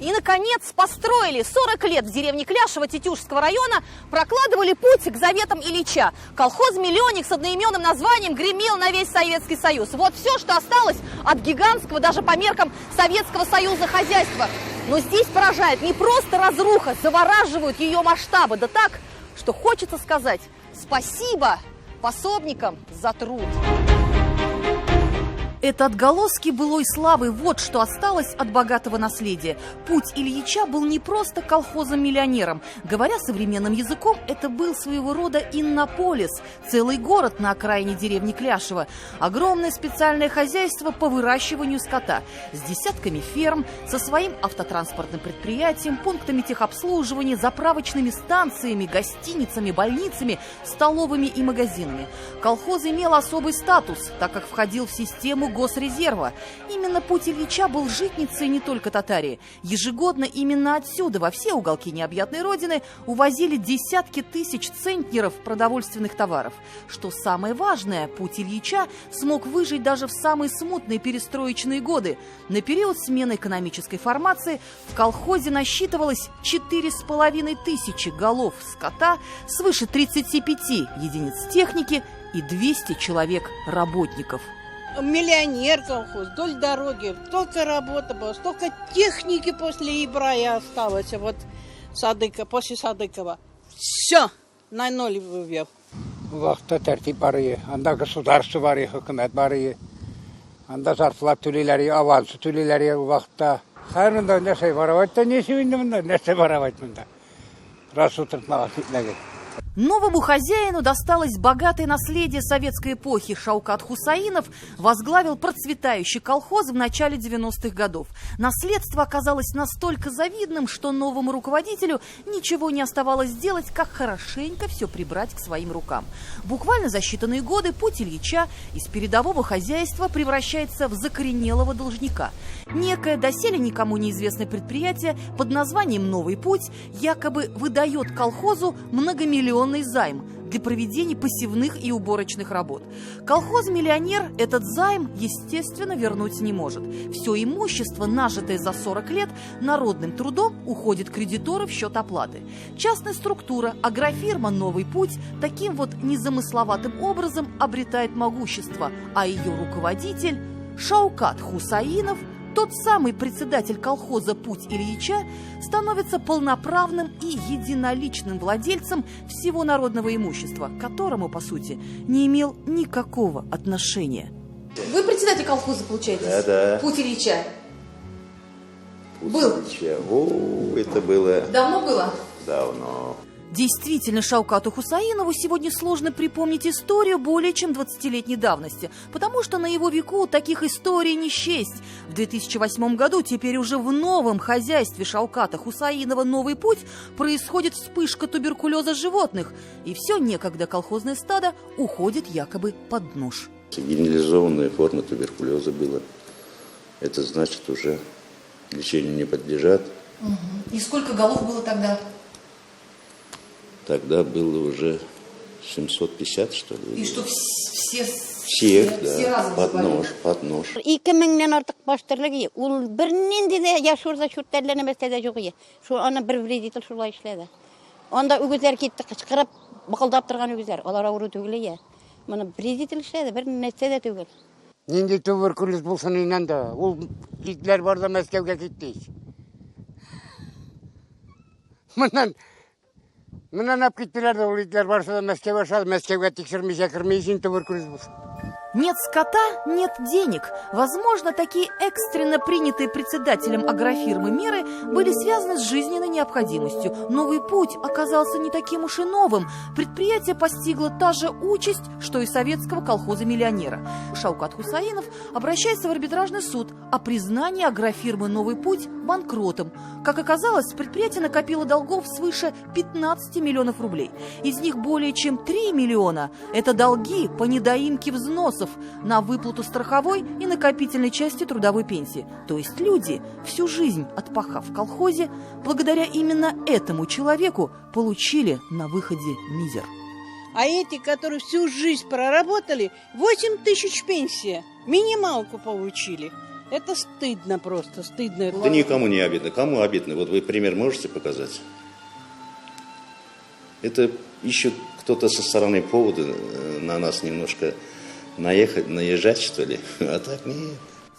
и, наконец, построили. 40 лет в деревне Кляшево Тетюшского района прокладывали путь к заветам Ильича. Колхоз-миллионник с одноименным названием гремел на весь Советский Союз. Вот все, что осталось от гигантского, даже по меркам Советского Союза, хозяйства. Но здесь поражает не просто разруха, завораживают ее масштабы. Да так, что хочется сказать спасибо пособникам за труд. Это отголоски былой славы, вот что осталось от богатого наследия. Путь Ильича был не просто колхозом-миллионером. Говоря современным языком, это был своего рода иннополис, целый город на окраине деревни Кляшево. Огромное специальное хозяйство по выращиванию скота с десятками ферм, со своим автотранспортным предприятием, пунктами техобслуживания, заправочными станциями, гостиницами, больницами, столовыми и магазинами. Колхоз имел особый статус, так как входил в систему Госрезерва. Именно путь Ильича был житницей не только Татарии. Ежегодно именно отсюда, во все уголки необъятной родины, увозили десятки тысяч центнеров продовольственных товаров. Что самое важное, путь Ильича смог выжить даже в самые смутные перестроечные годы. На период смены экономической формации в колхозе насчитывалось 4500 голов скота, свыше 35 единиц техники и 200 человек работников. Миллионер колхоз, вдоль дороги, столько работы было, столько техники после Ибрая осталось, вот после Садыкова. Все на ноль вывел. Вақытта тәртіп бар ие, анда государство бар ие, хөкүмәт бар ие, анда зарплат төлейләр ие, аванс төлейләр ие вақытта. Хайрында нәрсе воровать-то нечего инде, нәрсе воровать мында. Раз утыртмага китмәгән. Новому хозяину досталось богатое наследие советской эпохи. Шаукат Хусаинов возглавил процветающий колхоз в начале 90-х годов. Наследство оказалось настолько завидным, что новому руководителю ничего не оставалось делать, как хорошенько все прибрать к своим рукам. Буквально за считанные годы путь Ильича из передового хозяйства превращается в закоренелого должника. Некое доселе никому неизвестное предприятие под названием «Новый путь» якобы выдает колхозу многомиллионный займ для проведения посевных и уборочных работ. Колхоз-миллионер этот займ, естественно, вернуть не может. Все имущество, нажитое за 40 лет, народным трудом уходит кредитору в счет оплаты. Частная структура, агрофирма «Новый путь» таким вот незамысловатым образом обретает могущество, а ее руководитель Шаукат Хусаинов, тот самый председатель колхоза «Путь Ильича», становится полноправным и единоличным владельцем всего народного имущества, к которому, по сути, не имел никакого отношения. Вы председатель колхоза, получаете? Да. «Путь Ильича». Путь Был? Ильича. О, это было... Давно было? Давно. Действительно, Шаукату Хусаинову сегодня сложно припомнить историю более чем 20-летней давности, потому что на его веку таких историй не счесть. В 2008 году, теперь уже в новом хозяйстве Шауката Хусаинова «Новый путь», происходит вспышка туберкулеза животных, и все некогда колхозное стадо уходит якобы под нож. Генерализованная форма туберкулеза была. Это значит, уже лечению не подлежат. И сколько голов было тогда? Тогда было уже 750, что ли. И что все да, под нож. 2000'ден артык баштырлыгы. Ул бернинди де яшурда шурттерленеместе де жок ие. Шу аны бер вредитель шулай эшләде. Анда үгезләр китте кычкырып, быкылдап торган үгезләр. Алар авыру түгел ие. Моны вредитель эшләде, бер нәрсә дә түгел. Нинди туберкулез булсын инде, ул Гитлер барда Мәскәүгә китте. Менә нап киттеләр дә, ул Гитлер барса да Мәскәүгә тикшермичә кирмәйсен туберкулез булсын. Нет скота – нет денег. Возможно, такие экстренно принятые председателем агрофирмы меры были связаны с жизненной необходимостью. Новый путь оказался не таким уж и новым. Предприятие постигло та же участь, что и советского колхоза-миллионера. Шаукат Хусаинов обращается в арбитражный суд о признании агрофирмы «Новый путь» банкротом. Как оказалось, предприятие накопило долгов свыше 15 миллионов рублей. Из них более чем 3 миллиона – это долги по недоимке взносов на выплату страховой и накопительной части трудовой пенсии. То есть люди, всю жизнь отпахав в колхозе, благодаря именно этому человеку получили на выходе мизер. А эти, которые всю жизнь проработали, 8 тысяч пенсия, минималку получили. Это стыдно просто, стыдно. Да никому не обидно. Кому обидно? Вот вы пример можете показать? Это еще кто-то со стороны повода на нас немножко наезжать, что ли? А так нет.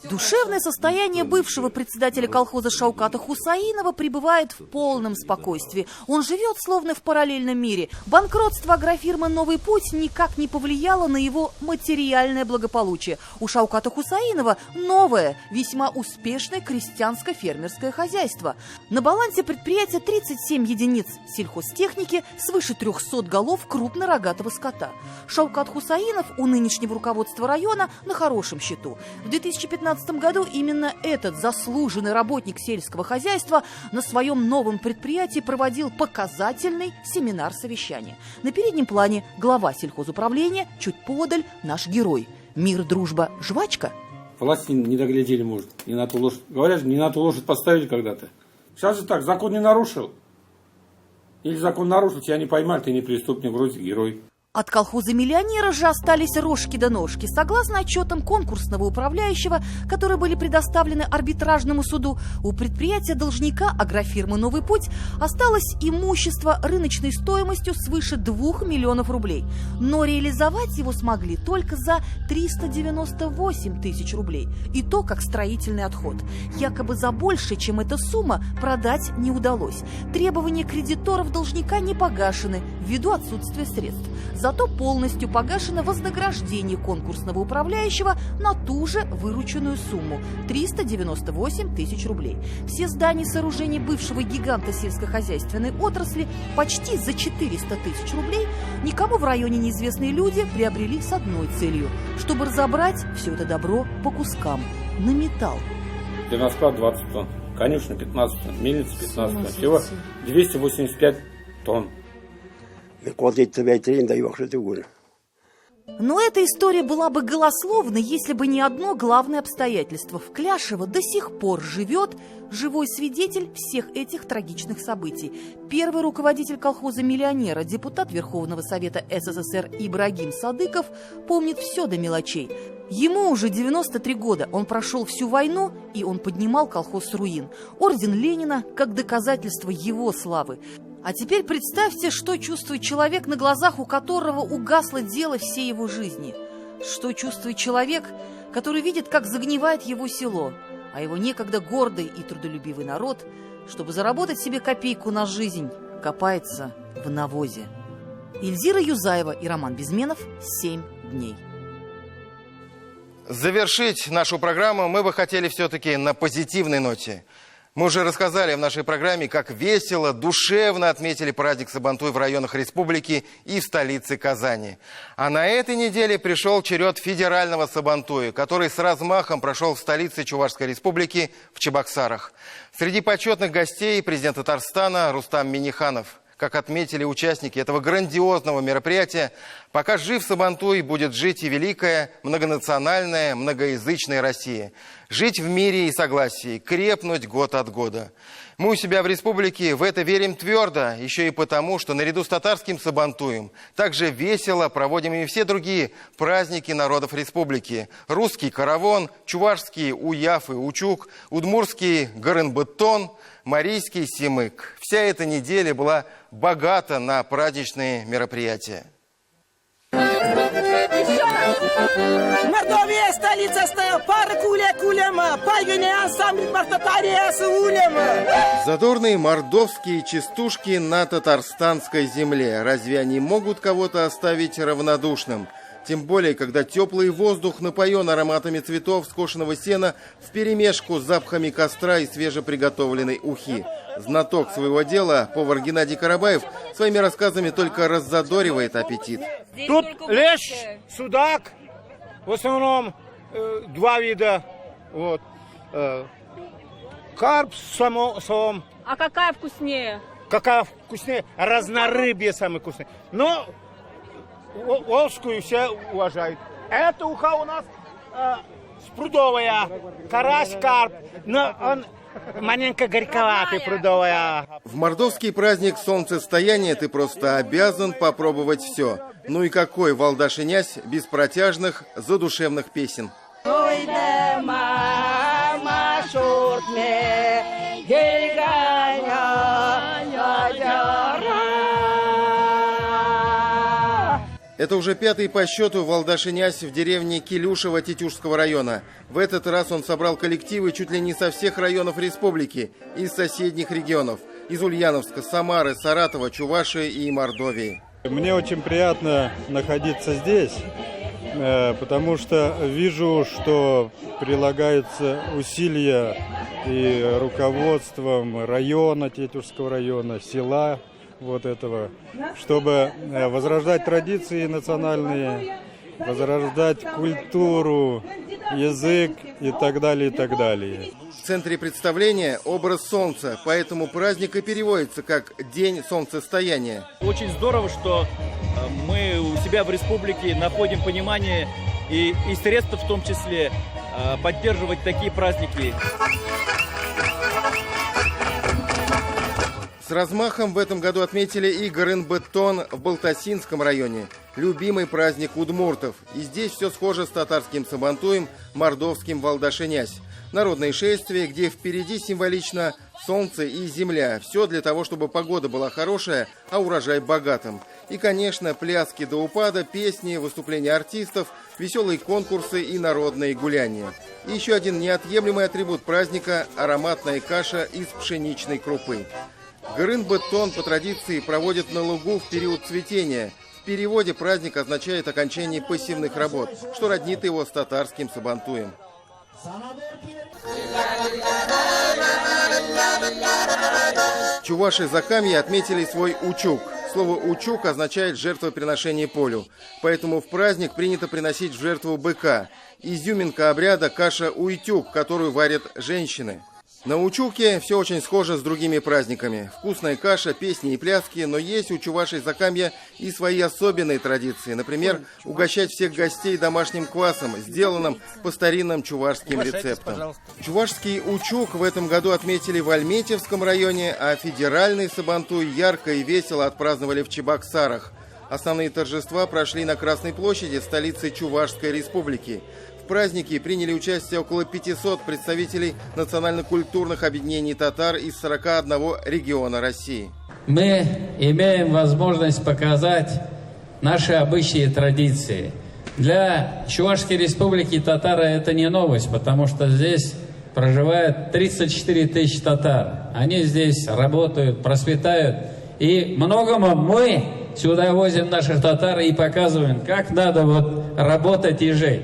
Душевное состояние бывшего председателя колхоза Шауката Хусаинова пребывает в полном спокойствии. Он живет словно в параллельном мире. Банкротство агрофирмы «Новый путь» никак не повлияло на его материальное благополучие. У Шауката Хусаинова новое, весьма успешное крестьянско-фермерское хозяйство. На балансе предприятия 37 единиц сельхозтехники, свыше 300 голов крупнорогатого скота. Шаукат Хусаинов у нынешнего руководства района на хорошем счету. В 2015 году именно этот заслуженный работник сельского хозяйства на своем новом предприятии проводил показательный семинар-совещание. На переднем плане глава сельхозуправления, чуть подаль наш герой. Мир, дружба, жвачка? Власти не доглядели, может, не на ту лошадь. Говорят, не на ту лошадь поставили когда-то. Сейчас же так, закон не нарушил. Или закон нарушил, тебя не поймали, ты не преступник, вроде герой. От колхоза «Миллионера» же остались рожки да ножки. Согласно отчетам конкурсного управляющего, которые были предоставлены арбитражному суду, у предприятия должника агрофирмы «Новый путь» осталось имущество рыночной стоимостью свыше 2 миллионов рублей. Но реализовать его смогли только за 398 тысяч рублей. И то как строительный отход. Якобы за больше, чем эта сумма, продать не удалось. Требования кредиторов должника не погашены ввиду отсутствия средств. Зато полностью погашено вознаграждение конкурсного управляющего на ту же вырученную сумму – 398 тысяч рублей. Все здания и сооружения бывшего гиганта сельскохозяйственной отрасли почти за 400 тысяч рублей никому в районе неизвестные люди приобрели с одной целью – чтобы разобрать все это добро по кускам на металл. Зерносклад 20 тонн, конюшня 15 тонн, мельница 15 тонн, всего 285 тонн. Но эта история была бы голословной, если бы не одно главное обстоятельство. В Кляшево до сих пор живет живой свидетель всех этих трагичных событий. Первый руководитель колхоза «Миллионера», депутат Верховного Совета СССР Ибрагим Садыков помнит все до мелочей. Ему уже 93 года, он прошел всю войну, и он поднимал колхоз с руин. Орден Ленина как доказательство его славы. А теперь представьте, что чувствует человек, на глазах у которого угасло дело всей его жизни. Что чувствует человек, который видит, как загнивает его село, а его некогда гордый и трудолюбивый народ, чтобы заработать себе копейку на жизнь, копается в навозе. Ильзира Юзаева и Роман Безменов. 7 дней. Завершить нашу программу мы бы хотели все-таки на позитивной ноте. Мы уже рассказали в нашей программе, как весело, душевно отметили праздник Сабантуй в районах республики и в столице Казани. А на этой неделе пришел черед федерального Сабантуя, который с размахом прошел в столице Чувашской республики в Чебоксарах. Среди почетных гостей президент Татарстана Рустам Минниханов. Как отметили участники этого грандиозного мероприятия, пока жив Сабантуй, будет жить и великая, многонациональная, многоязычная Россия. Жить в мире и согласии, крепнуть год от года. Мы у себя в республике в это верим твердо, еще и потому, что наряду с татарским Сабантуем также весело проводим и все другие праздники народов республики. Русский Каравон, чувашский Уяф и Учук, удмурский Гарынбытон, марийский Симык. Вся эта неделя была богата на праздничные мероприятия. Мордовия, столица стоя, пара кулема, пальвиный ансамбль мартатариаса улема. Задорные мордовские частушки на татарстанской земле. Разве они могут кого-то оставить равнодушным? Тем более, когда теплый воздух напоен ароматами цветов, скошенного сена вперемешку с запахами костра и свежеприготовленной ухи. Знаток своего дела, повар Геннадий Карабаев, своими рассказами только раззадоривает аппетит. Тут лещ, судак, в основном два вида. Вот. Карп с самом. А какая вкуснее? Какая вкуснее? Разнорыбье самое вкусное. Но волжскую все уважают. Эта уха у нас прудовая, карась, карп, но он маленько горьковатый, прудовая. В мордовский праздник солнцестояния ты просто обязан попробовать все. Ну и какой Валдаш и Князь без протяжных задушевных песен. Ой, да, Это уже пятый по счету Валдаши-Нясь в деревне Килюшево Тетюшского района. В этот раз он собрал коллективы чуть ли не со всех районов республики, из соседних регионов, из Ульяновска, Самары, Саратова, Чувашии и Мордовии. Мне очень приятно находиться здесь, потому что вижу, что прилагаются усилия и руководством района, Тетюшского района, села вот этого, чтобы возрождать традиции национальные, возрождать культуру, язык и так далее, и так далее. В центре представления образ солнца, поэтому праздник и переводится как «День солнцестояния». Очень здорово, что мы у себя в республике находим понимание и средства в том числе поддерживать такие праздники. С размахом в этом году отметили и Горын-Бетон в Балтасинском районе. Любимый праздник удмуртов. И здесь все схоже с татарским сабантуем, мордовским Валдаши-Нясь. Народные шествия, где впереди символично солнце и земля. Все для того, чтобы погода была хорошая, а урожай богатым. И, конечно, пляски до упада, песни, выступления артистов, веселые конкурсы и народные гуляния. И еще один неотъемлемый атрибут праздника – ароматная каша из пшеничной крупы. Горын-Бетон по традиции проводят на лугу в период цветения. В переводе праздник означает окончание посевных работ, что роднит его с татарским сабантуем. Чуваши Закамья отметили свой учук. Слово «учук» означает жертвоприношение полю. Поэтому в праздник принято приносить в жертву быка. Изюминка обряда – каша уйтюк, которую варят женщины. На Учуке все очень схоже с другими праздниками. Вкусная каша, песни и пляски, но есть у Чувашей Закамья и свои особенные традиции. Например, угощать всех гостей домашним квасом, сделанным по старинным чувашским рецептам. Чувашский Учук в этом году отметили в Альметьевском районе, а федеральный сабантуй ярко и весело отпраздновали в Чебоксарах. Основные торжества прошли на Красной площади, столице Чувашской республики. В празднике приняли участие около 500 представителей национально-культурных объединений татар из 41 региона России. Мы имеем возможность показать наши обычаи и традиции. Для Чувашской республики татары это не новость, потому что здесь проживает 34 тысячи татар. Они здесь работают, процветают. И многому мы сюда возим наших татар и показываем, как надо работать и жить.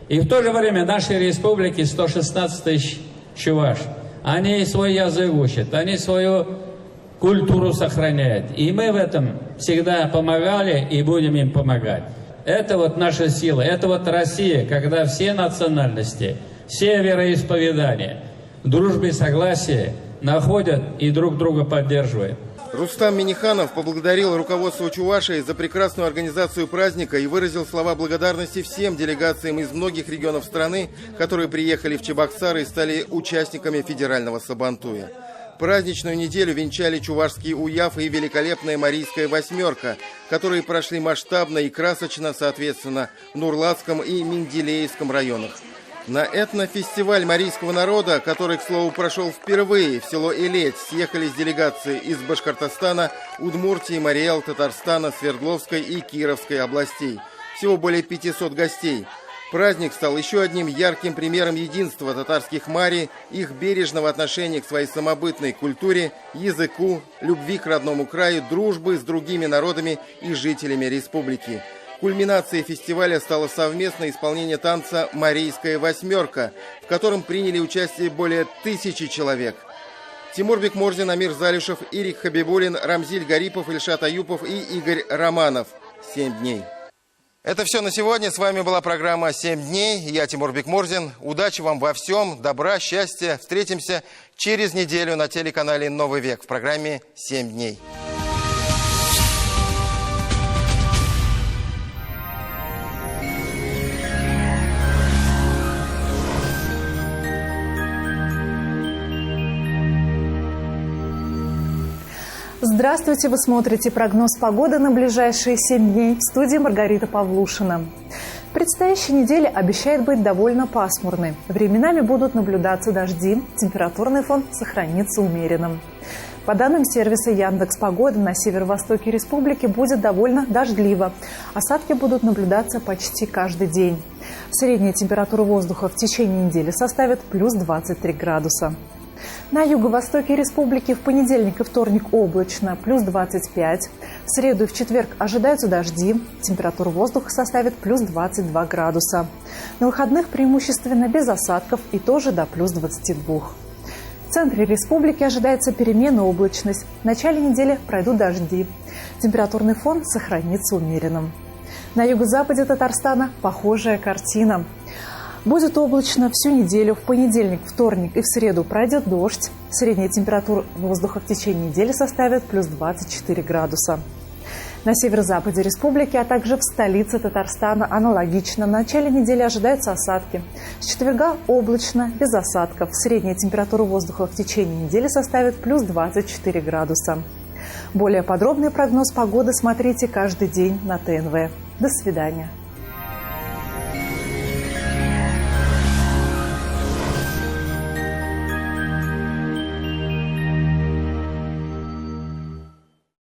И в то же время нашей республике 116 тысяч чуваш. Они свой язык учат, они свою культуру сохраняют. И мы в этом всегда помогали и будем им помогать. Это наша сила, это Россия, когда все национальности, все вероисповедания в дружбе и согласии находят и друг друга поддерживают. Рустам Миниханов поблагодарил руководство Чувашии за прекрасную организацию праздника и выразил слова благодарности всем делегациям из многих регионов страны, которые приехали в Чебоксары и стали участниками федерального сабантуя. Праздничную неделю венчали чувашский уяв и великолепная Марийская восьмерка, которые прошли масштабно и красочно, соответственно, в Нурлатском и Менделеевском районах. На этнофестиваль марийского народа, который, к слову, прошел впервые, в село Илеть съехались делегации из Башкортостана, Удмуртии, Мариэл, Татарстана, Свердловской и Кировской областей. Всего более 500 гостей. Праздник стал еще одним ярким примером единства татарских мари, их бережного отношения к своей самобытной культуре, языку, любви к родному краю, дружбы с другими народами и жителями республики. Кульминацией фестиваля стало совместное исполнение танца «Марийская восьмерка», в котором приняли участие более 1000 человек. Тимур Бекмурзин, Амир Залюшев, Ирик Хабибулин, Рамзиль Гарипов, Ильшат Аюпов и Игорь Романов. 7 дней. Это все на сегодня. С вами была программа «7 дней». Я Тимур Бекмурзин. Удачи вам во всем, добра, счастья. Встретимся через неделю на телеканале «Новый век» в программе «7 дней». Здравствуйте! Вы смотрите прогноз погоды на ближайшие 7 дней. В студии Маргарита Павлушина. Предстоящая неделя обещает быть довольно пасмурной. Временами будут наблюдаться дожди, температурный фон сохранится умеренным. По данным сервиса Яндекс.Погода, на северо-востоке республики будет довольно дождливо. Осадки будут наблюдаться почти каждый день. Средняя температура воздуха в течение недели составит плюс 23 градуса. На юго-востоке республики в понедельник и вторник облачно, плюс 25. В среду и в четверг ожидаются дожди. Температура воздуха составит плюс 22 градуса. На выходных преимущественно без осадков и тоже до плюс 22. В центре республики ожидается переменная облачность. В начале недели пройдут дожди. Температурный фон сохранится умеренным. На юго-западе Татарстана похожая картина. Будет облачно всю неделю. В понедельник, вторник и в среду пройдет дождь. Средняя температура воздуха в течение недели составит плюс 24 градуса. На северо-западе республики, а также в столице Татарстана аналогично. В начале недели ожидаются осадки. С четверга облачно, без осадков. Средняя температура воздуха в течение недели составит плюс 24 градуса. Более подробный прогноз погоды смотрите каждый день на ТНВ. До свидания.